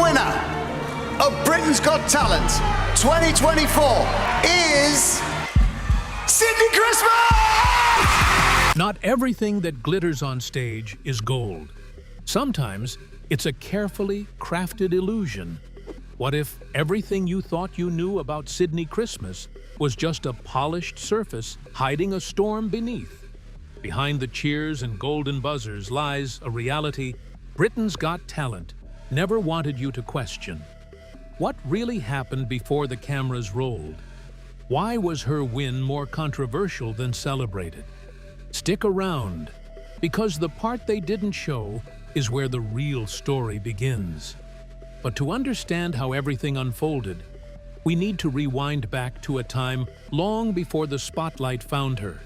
winner of Britain's Got Talent 2024 is Sydnie Christmas! Not everything that glitters on stage is gold. Sometimes it's a carefully crafted illusion. What if everything you thought you knew about Sydnie Christmas was just a polished surface hiding a storm beneath? Behind the cheers and golden buzzers lies a reality Britain's Got Talent never wanted you to question. What really happened before the cameras rolled? Why was her win more controversial than celebrated? Stick around, because the part they didn't show is where the real story begins. But to understand how everything unfolded, we need to rewind back to a time long before the spotlight found her,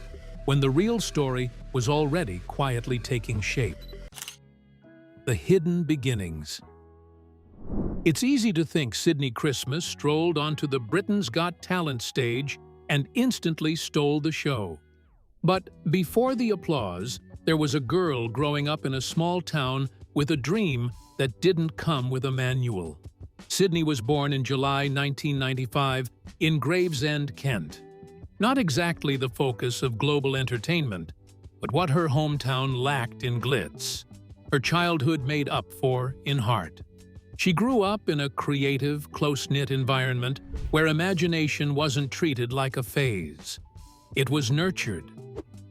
when the real story was already quietly taking shape. The hidden beginnings. It's easy to think Sydnie Christmas strolled onto the Britain's Got Talent stage and instantly stole the show. But before the applause, there was a girl growing up in a small town with a dream that didn't come with a manual. Sydnie was born in July 1995 in Gravesend, Kent. Not exactly the focus of global entertainment, but what her hometown lacked in glitz, her childhood made up for in heart. She grew up in a creative, close-knit environment where imagination wasn't treated like a phase. It was nurtured.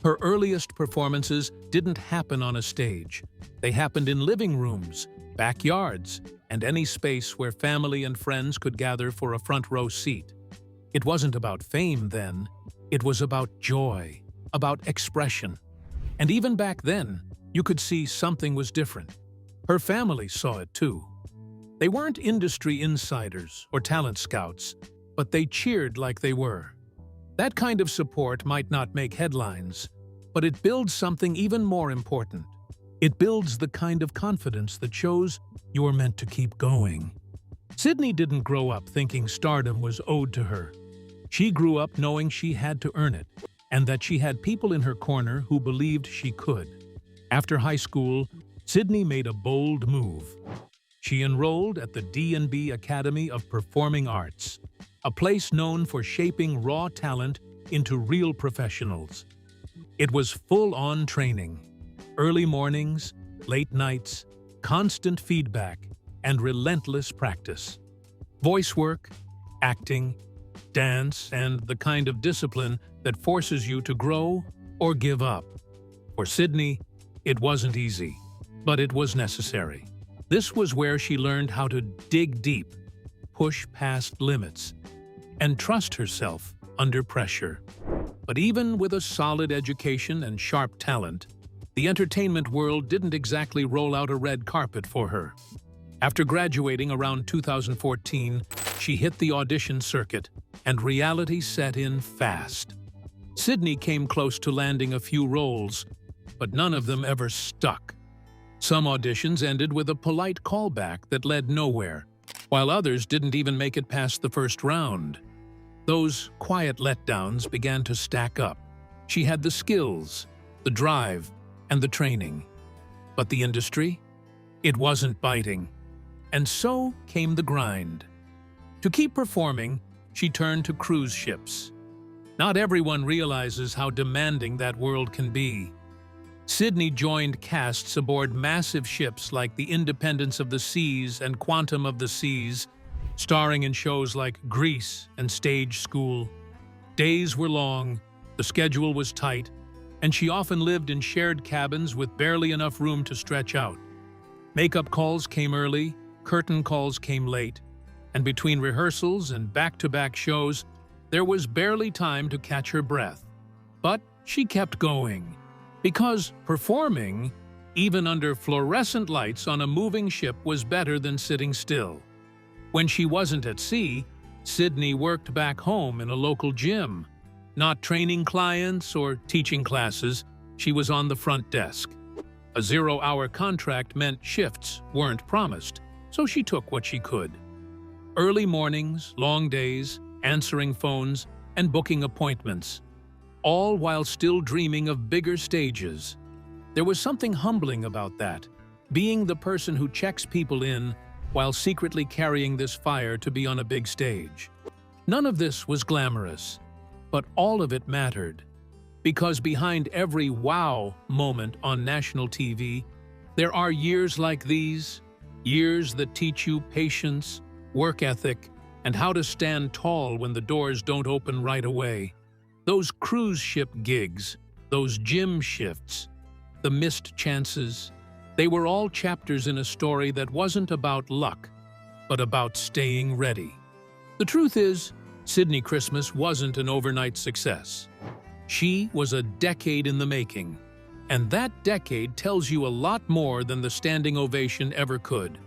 Her earliest performances didn't happen on a stage. They happened in living rooms, backyards, and any space where family and friends could gather for a front-row seat. It wasn't about fame then. It was about joy, about expression. And even back then, you could see something was different. Her family saw it too. They weren't industry insiders or talent scouts, but they cheered like they were. That kind of support might not make headlines, but it builds something even more important. It builds the kind of confidence that shows you're meant to keep going. Sydnie didn't grow up thinking stardom was owed to her. She grew up knowing she had to earn it, and that she had people in her corner who believed she could. After high school, Sydnie made a bold move. She enrolled at the D&B Academy of Performing Arts, a place known for shaping raw talent into real professionals. It was full-on training, early mornings, late nights, constant feedback, and relentless practice. Voice work, acting, dance, and the kind of discipline that forces you to grow or give up. For Sydnie, it wasn't easy, but it was necessary. This was where she learned how to dig deep, push past limits, and trust herself under pressure. But even with a solid education and sharp talent, the entertainment world didn't exactly roll out a red carpet for her. After graduating around 2014, she hit the audition circuit, and reality set in fast. Sydnie came close to landing a few roles, but none of them ever stuck. Some auditions ended with a polite callback that led nowhere, while others didn't even make it past the first round. Those quiet letdowns began to stack up. She had the skills, the drive, and the training. But the industry? It wasn't biting. And so came the grind. To keep performing, she turned to cruise ships. Not everyone realizes how demanding that world can be. Sydnie joined casts aboard massive ships like the Independence of the Seas and Quantum of the Seas, starring in shows like Grease and Stage School. Days were long, the schedule was tight, and she often lived in shared cabins with barely enough room to stretch out. Makeup calls came early, curtain calls came late, and between rehearsals and back-to-back shows, there was barely time to catch her breath. But she kept going. Because performing, even under fluorescent lights on a moving ship, was better than sitting still. When she wasn't at sea, Sydnie worked back home in a local gym. Not training clients or teaching classes, she was on the front desk. A 0-hour contract meant shifts weren't promised, so she took what she could. Early mornings, long days, answering phones, and booking appointments, all while still dreaming of bigger stages. There was something humbling about that, being the person who checks people in while secretly carrying this fire to be on a big stage. None of this was glamorous, but all of it mattered. Because behind every wow moment on national TV, there are years like these, years that teach you patience, work ethic, and how to stand tall when the doors don't open right away. Those cruise ship gigs, those gym shifts, the missed chances, they were all chapters in a story that wasn't about luck, but about staying ready. The truth is, Sydnie Christmas wasn't an overnight success. She was a decade in the making, and that decade tells you a lot more than the standing ovation ever could.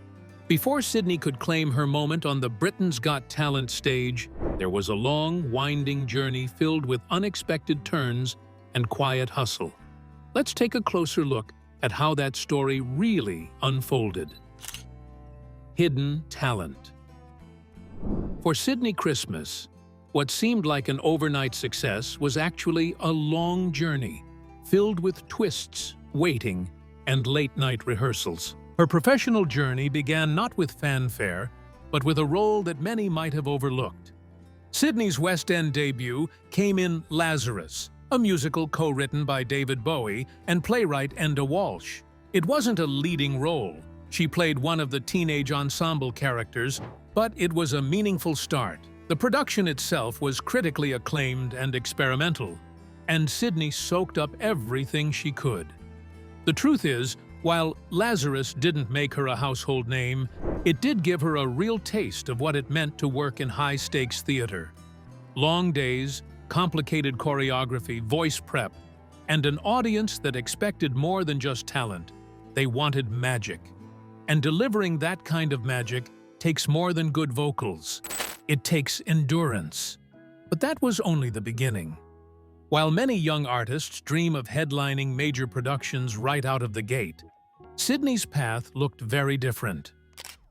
Before Sydnie could claim her moment on the Britain's Got Talent stage, there was a long, winding journey filled with unexpected turns and quiet hustle. Let's take a closer look at how that story really unfolded. Hidden talent. For Sydnie Christmas, what seemed like an overnight success was actually a long journey, filled with twists, waiting, and late-night rehearsals. Her professional journey began not with fanfare, but with a role that many might have overlooked. Sydnie's West End debut came in Lazarus, a musical co-written by David Bowie and playwright Enda Walsh. It wasn't a leading role. She played one of the teenage ensemble characters, but it was a meaningful start. The production itself was critically acclaimed and experimental, and Sydnie soaked up everything she could. The truth is, while Lazarus didn't make her a household name, it did give her a real taste of what it meant to work in high-stakes theater. Long days, complicated choreography, voice prep, and an audience that expected more than just talent. They wanted magic. And delivering that kind of magic takes more than good vocals. It takes endurance. But that was only the beginning. While many young artists dream of headlining major productions right out of the gate, Sydnie's path looked very different.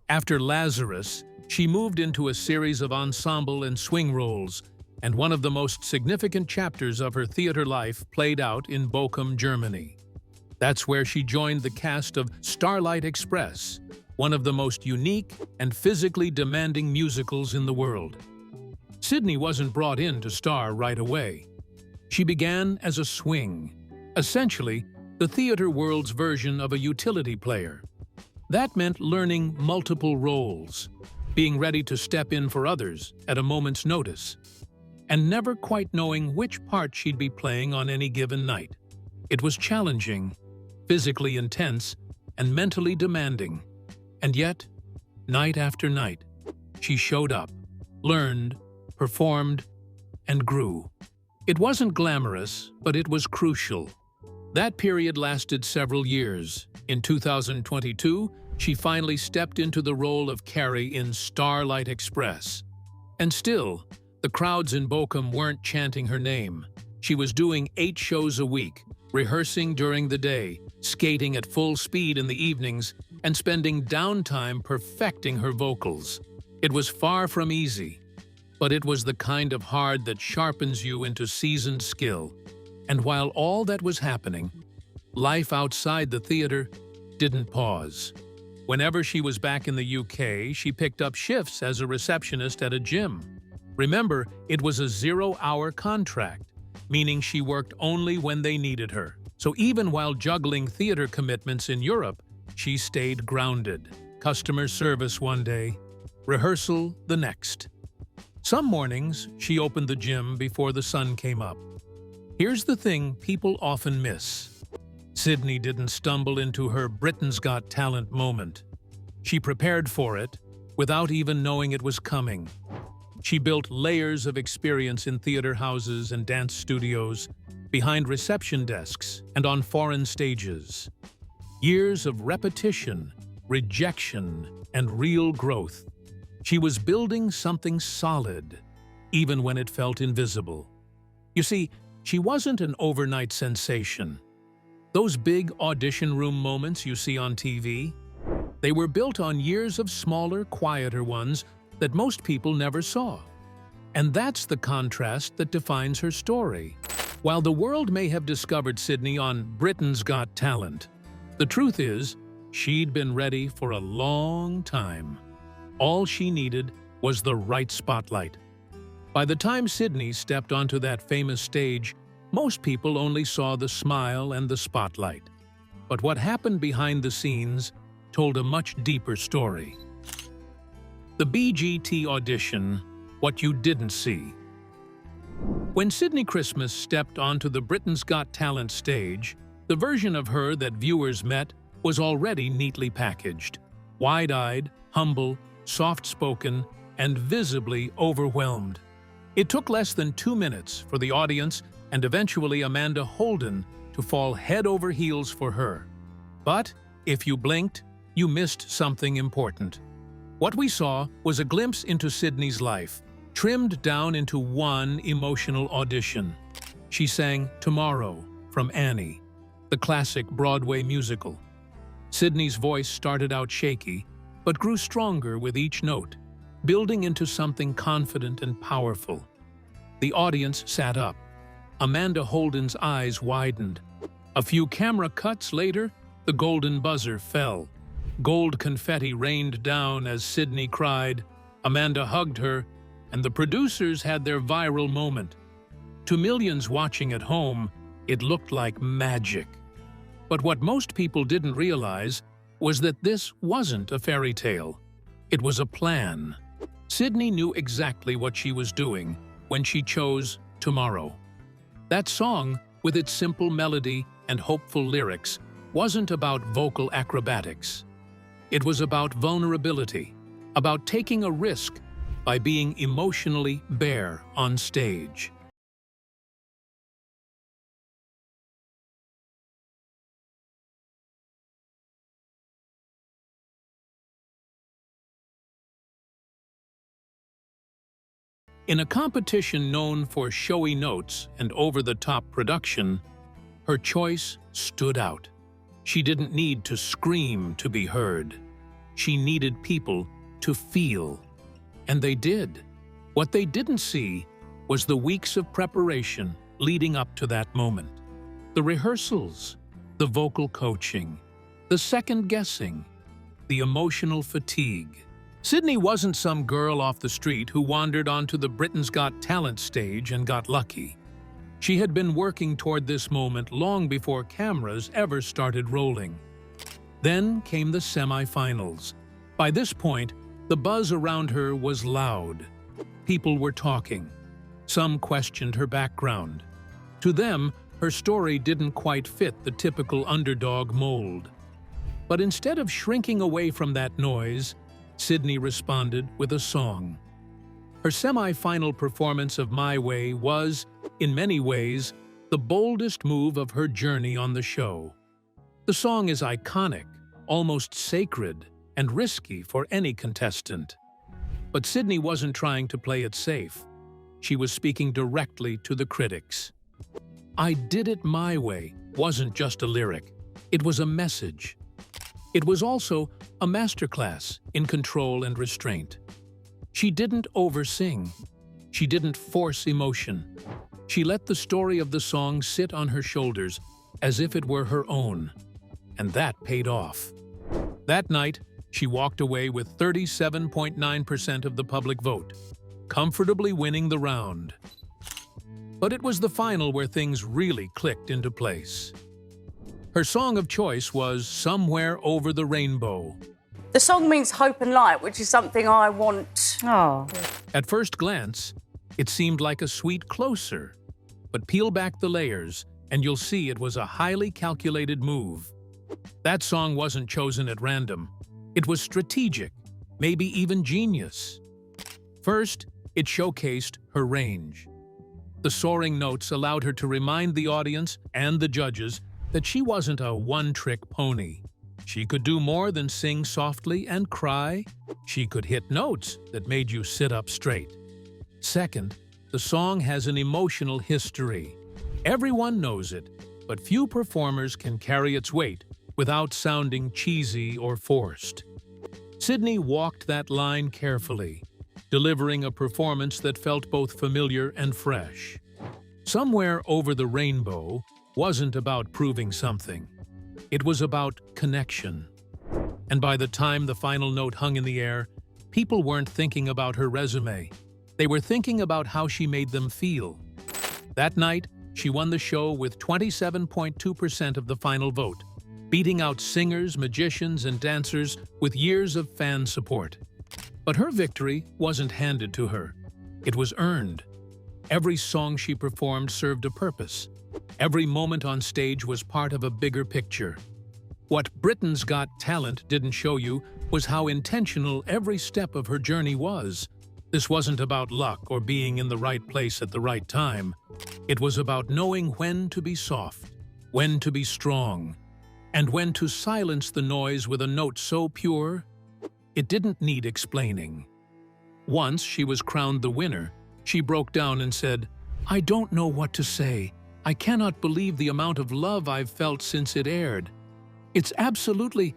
After Lazarus, she moved into a series of ensemble and swing roles, and one of the most significant chapters of her theater life played out in Bochum, Germany. That's where she joined the cast of Starlight Express, one of the most unique and physically demanding musicals in the world. Sydnie wasn't brought in to star right away. She began as a swing, essentially the theater world's version of a utility player. That meant learning multiple roles, being ready to step in for others at a moment's notice, and never quite knowing which part she'd be playing on any given night. It was challenging, physically intense, and mentally demanding. And yet, night after night, she showed up, learned, performed, and grew. It wasn't glamorous, but it was crucial. That period lasted several years. In 2022, she finally stepped into the role of Carrie in Starlight Express. And still, the crowds in Bochum weren't chanting her name. She was doing 8 shows a week, rehearsing during the day, skating at full speed in the evenings, and spending downtime perfecting her vocals. It was far from easy, but it was the kind of hard that sharpens you into seasoned skill. And while all that was happening, life outside the theater didn't pause. Whenever she was back in the UK, she picked up shifts as a receptionist at a gym. Remember, it was a 0-hour contract, meaning she worked only when they needed her. So even while juggling theater commitments in Europe, she stayed grounded. Customer service one day, rehearsal the next. Some mornings, she opened the gym before the sun came up. Here's the thing people often miss. Sydnie didn't stumble into her Britain's Got Talent moment. She prepared for it without even knowing it was coming. She built layers of experience in theater houses and dance studios, behind reception desks, and on foreign stages. Years of repetition, rejection, and real growth. She was building something solid, even when it felt invisible. You see, she wasn't an overnight sensation. Those big audition room moments you see on TV, they were built on years of smaller, quieter ones that most people never saw. And that's the contrast that defines her story. While the world may have discovered Sydnie on Britain's Got Talent, the truth is, she'd been ready for a long time. All she needed was the right spotlight. By the time Sydnie stepped onto that famous stage, most people only saw the smile and the spotlight. But what happened behind the scenes told a much deeper story. The BGT audition, what you didn't see. When Sydnie Christmas stepped onto the Britain's Got Talent stage, the version of her that viewers met was already neatly packaged. Wide-eyed, humble, soft-spoken, and visibly overwhelmed. It took less than 2 minutes for the audience and eventually Amanda Holden to fall head over heels for her. But if you blinked, you missed something important. What we saw was a glimpse into Sydnie's life, trimmed down into one emotional audition. She sang Tomorrow from Annie, the classic Broadway musical. Sydnie's voice started out shaky, but grew stronger with each note, building into something confident and powerful. The audience sat up. Amanda Holden's eyes widened. A few camera cuts later, the golden buzzer fell. Gold confetti rained down as Sydnie cried. Amanda hugged her, and the producers had their viral moment. To millions watching at home, it looked like magic. But what most people didn't realize was that this wasn't a fairy tale. It was a plan. Sydnie knew exactly what she was doing when she chose Tomorrow. That song, with its simple melody and hopeful lyrics, wasn't about vocal acrobatics. It was about vulnerability, about taking a risk by being emotionally bare on stage. In a competition known for showy notes and over-the-top production, her choice stood out. She didn't need to scream to be heard. She needed people to feel. And they did. What they didn't see was the weeks of preparation leading up to that moment. The rehearsals, the vocal coaching, the second-guessing, the emotional fatigue. Sydnie wasn't some girl off the street who wandered onto the Britain's Got Talent stage and got lucky. She had been working toward this moment long before cameras ever started rolling. Then came the semifinals. By this point, the buzz around her was loud. People were talking. Some questioned her background. To them, her story didn't quite fit the typical underdog mold. But instead of shrinking away from that noise, Sydnie responded with a song. Her semi-final performance of My Way was, in many ways, the boldest move of her journey on the show. The song is iconic, almost sacred, and risky for any contestant. But Sydnie wasn't trying to play it safe. She was speaking directly to the critics. I Did It My Way wasn't just a lyric, it was a message. It was also a masterclass in control and restraint. She didn't oversing. She didn't force emotion. She let the story of the song sit on her shoulders as if it were her own. And that paid off. That night, she walked away with 37.9% of the public vote, comfortably winning the round. But it was the final where things really clicked into place. Her song of choice was Somewhere Over the Rainbow. The song means hope and light, which is something I want. Oh. At first glance, it seemed like a sweet closer. But peel back the layers, and you'll see it was a highly calculated move. That song wasn't chosen at random. It was strategic, maybe even genius. First, it showcased her range. The soaring notes allowed her to remind the audience and the judges that she wasn't a one-trick pony. She could do more than sing softly and cry. She could hit notes that made you sit up straight. Second, the song has an emotional history. Everyone knows it, but few performers can carry its weight without sounding cheesy or forced. Sydnie walked that line carefully, delivering a performance that felt both familiar and fresh. Somewhere Over the Rainbow wasn't about proving something. It was about connection. And by the time the final note hung in the air, People weren't thinking about her resume. They were thinking about how she made them feel. That night, she won the show with 27.2% of the final vote, beating out singers, magicians, and dancers with years of fan support. But her victory wasn't handed to her. It was earned. Every song she performed served a purpose. Every moment on stage was part of a bigger picture. What Britain's Got Talent didn't show you was how intentional every step of her journey was. This wasn't about luck or being in the right place at the right time. It was about knowing when to be soft, when to be strong, and when to silence the noise with a note so pure, it didn't need explaining. Once she was crowned the winner, she broke down and said, "I don't know what to say. I cannot believe the amount of love I've felt since it aired. It's absolutely,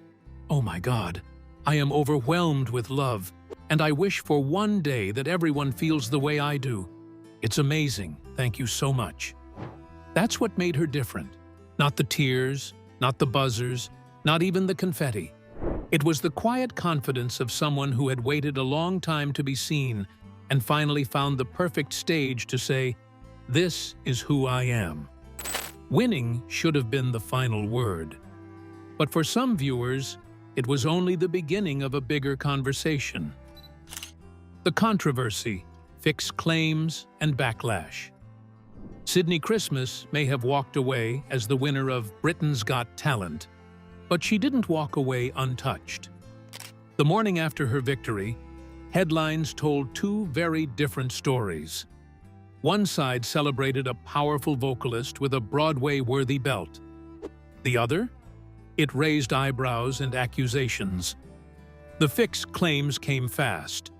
oh my God, I am overwhelmed with love, and I wish for one day that everyone feels the way I do. It's amazing, thank you so much." That's what made her different. Not the tears, not the buzzers, not even the confetti. It was the quiet confidence of someone who had waited a long time to be seen and finally found the perfect stage to say, "This is who I am." Winning should have been the final word. But for some viewers, it was only the beginning of a bigger conversation. The controversy, fixed claims, and backlash. Sydnie Christmas may have walked away as the winner of Britain's Got Talent, but she didn't walk away untouched. The morning after her victory, headlines told two very different stories. One side celebrated a powerful vocalist with a Broadway-worthy belt. The other? It raised eyebrows and accusations. The fixed claims came fast.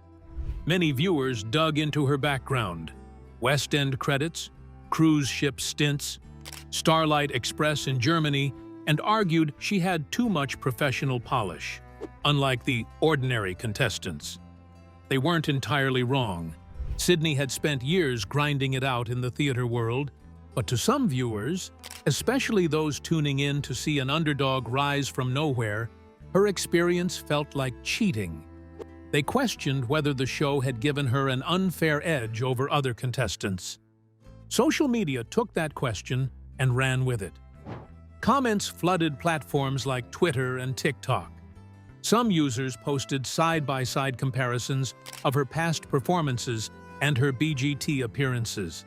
Many viewers dug into her background: West End credits, cruise ship stints, Starlight Express in Germany, and argued she had too much professional polish, unlike the ordinary contestants. They weren't entirely wrong. Sydnie had spent years grinding it out in the theater world, but to some viewers, especially those tuning in to see an underdog rise from nowhere, her experience felt like cheating. They questioned whether the show had given her an unfair edge over other contestants. Social media took that question and ran with it. Comments flooded platforms like Twitter and TikTok. Some users posted side-by-side comparisons of her past performances and her BGT appearances.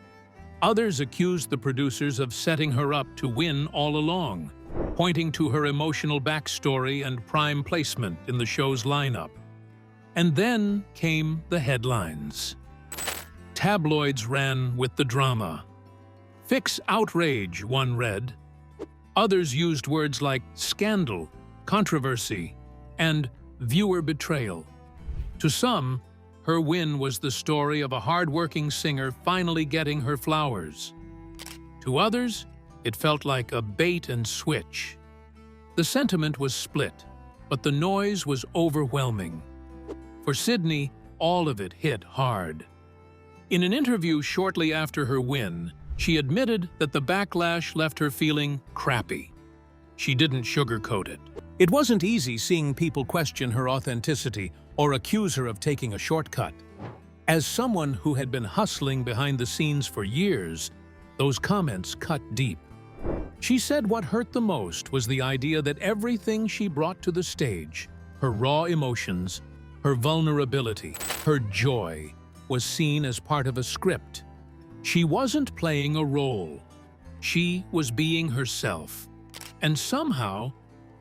Others accused the producers of setting her up to win all along, pointing to her emotional backstory and prime placement in the show's lineup. And then came the headlines. Tabloids ran with the drama. "Fix outrage," one read. Others used words like scandal, controversy, and viewer betrayal. To some, her win was the story of a hard-working singer finally getting her flowers. To others, it felt like a bait and switch. The sentiment was split, but the noise was overwhelming. For Sydnie, all of it hit hard. In an interview shortly after her win, she admitted that the backlash left her feeling crappy. She didn't sugarcoat it. It wasn't easy seeing people question her authenticity or accuse her of taking a shortcut. As someone who had been hustling behind the scenes for years, those comments cut deep. She said what hurt the most was the idea that everything she brought to the stage, her raw emotions, her vulnerability, her joy, was seen as part of a script. She wasn't playing a role. She was being herself. And somehow,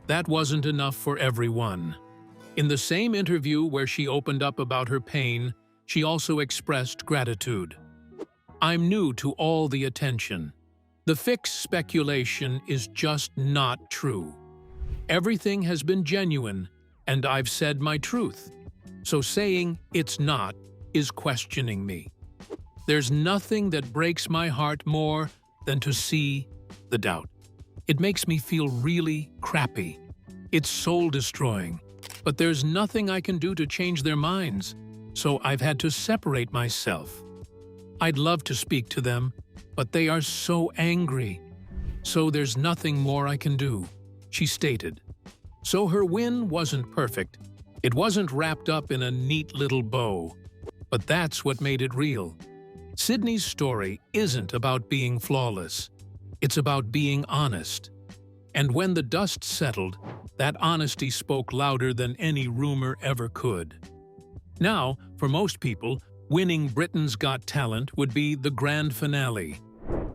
that wasn't enough for everyone. In the same interview where she opened up about her pain, she also expressed gratitude. "I'm new to all the attention. The fixed speculation is just not true. Everything has been genuine, and I've said my truth. So saying it's not is questioning me. There's nothing that breaks my heart more than to see the doubt. It makes me feel really crappy. It's soul-destroying. But there's nothing I can do to change their minds, so I've had to separate myself. I'd love to speak to them, but they are so angry. So there's nothing more I can do," she stated. So her win wasn't perfect, It wasn't wrapped up in a neat little bow, but that's what made it real. Sydnie's story isn't about being flawless. It's about being honest. And when the dust settled, that honesty spoke louder than any rumor ever could. Now, for most people, winning Britain's Got Talent would be the grand finale,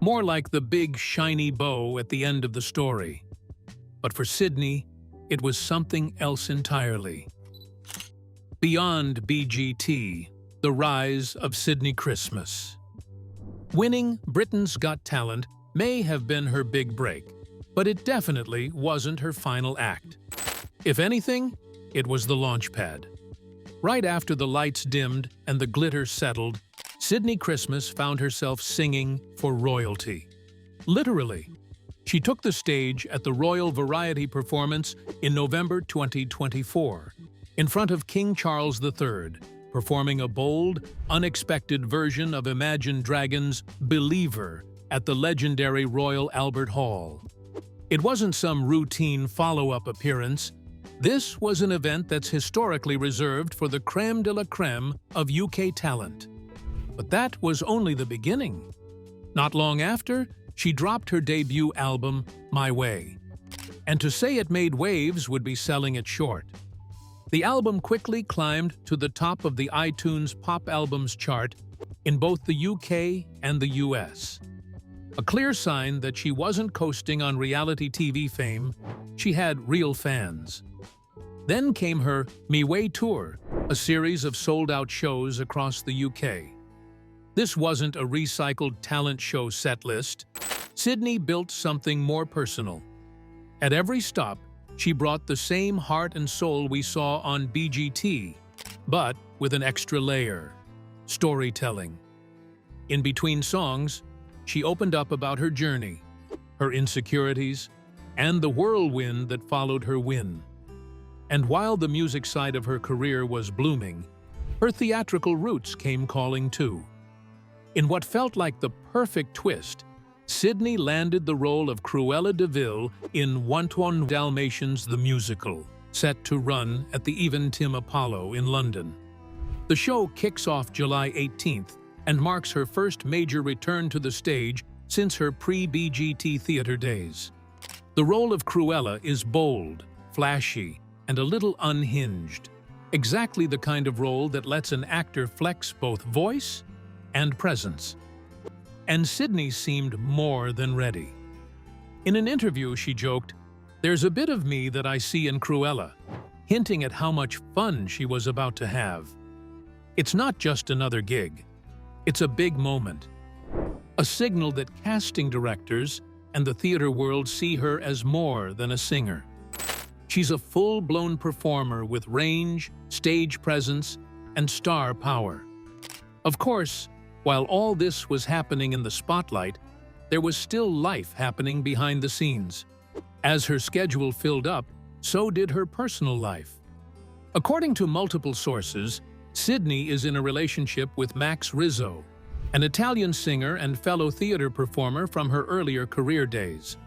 more like the big, shiny bow at the end of the story. But for Sydnie, it was something else entirely. Beyond BGT, the rise of Sydnie Christmas. Winning Britain's Got Talent may have been her big break, but it definitely wasn't her final act. If anything, it was the launchpad. Right after the lights dimmed and the glitter settled, Sydnie Christmas found herself singing for royalty. Literally. She took the stage at the Royal Variety Performance in November 2024, in front of King Charles III, performing a bold, unexpected version of Imagine Dragons' Believer at the legendary Royal Albert Hall. It wasn't some routine follow-up appearance. This was an event that's historically reserved for the crème de la crème of UK talent. But that was only the beginning. Not long after, she dropped her debut album, My Way. And to say it made waves would be selling it short. The album quickly climbed to the top of the iTunes Pop Albums chart in both the UK and the US. A clear sign that she wasn't coasting on reality TV fame, she had real fans. Then came her Me Way Tour, a series of sold-out shows across the UK. This wasn't a recycled talent show setlist. Sydnie built something more personal. At every stop, she brought the same heart and soul we saw on BGT, but with an extra layer: storytelling. In between songs, she opened up about her journey, her insecurities, and the whirlwind that followed her win. And while the music side of her career was blooming, her theatrical roots came calling too. In what felt like the perfect twist, Sydnie landed the role of Cruella de Vil in 101 Dalmatians the Musical, set to run at the Eventim Apollo in London. The show kicks off July 18th and marks her first major return to the stage since her pre-BGT theater days. The role of Cruella is bold, flashy, and a little unhinged, exactly the kind of role that lets an actor flex both voice and presence. And Sydnie seemed more than ready. In an interview, she joked, "There's a bit of me that I see in Cruella," hinting at how much fun she was about to have. It's not just another gig. It's a big moment. A signal that casting directors and the theater world see her as more than a singer. She's a full-blown performer with range, stage presence, and star power. Of course, while all this was happening in the spotlight, there was still life happening behind the scenes. As her schedule filled up, so did her personal life. According to multiple sources, Sydnie is in a relationship with Max Rizzo, an Italian singer and fellow theater performer from her earlier career days.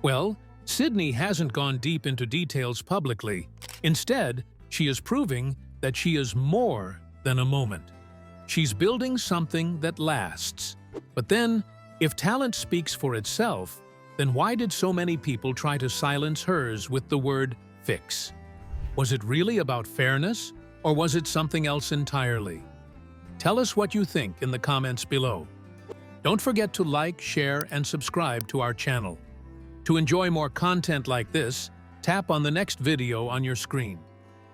Well, Sydnie hasn't gone deep into details publicly. Instead, she is proving that she is more than a moment. She's building something that lasts. But then, if talent speaks for itself, then why did so many people try to silence hers with the word fix? Was it really about fairness, or was it something else entirely? Tell us what you think in the comments below. Don't forget to like, share, and subscribe to our channel. To enjoy more content like this, tap on the next video on your screen.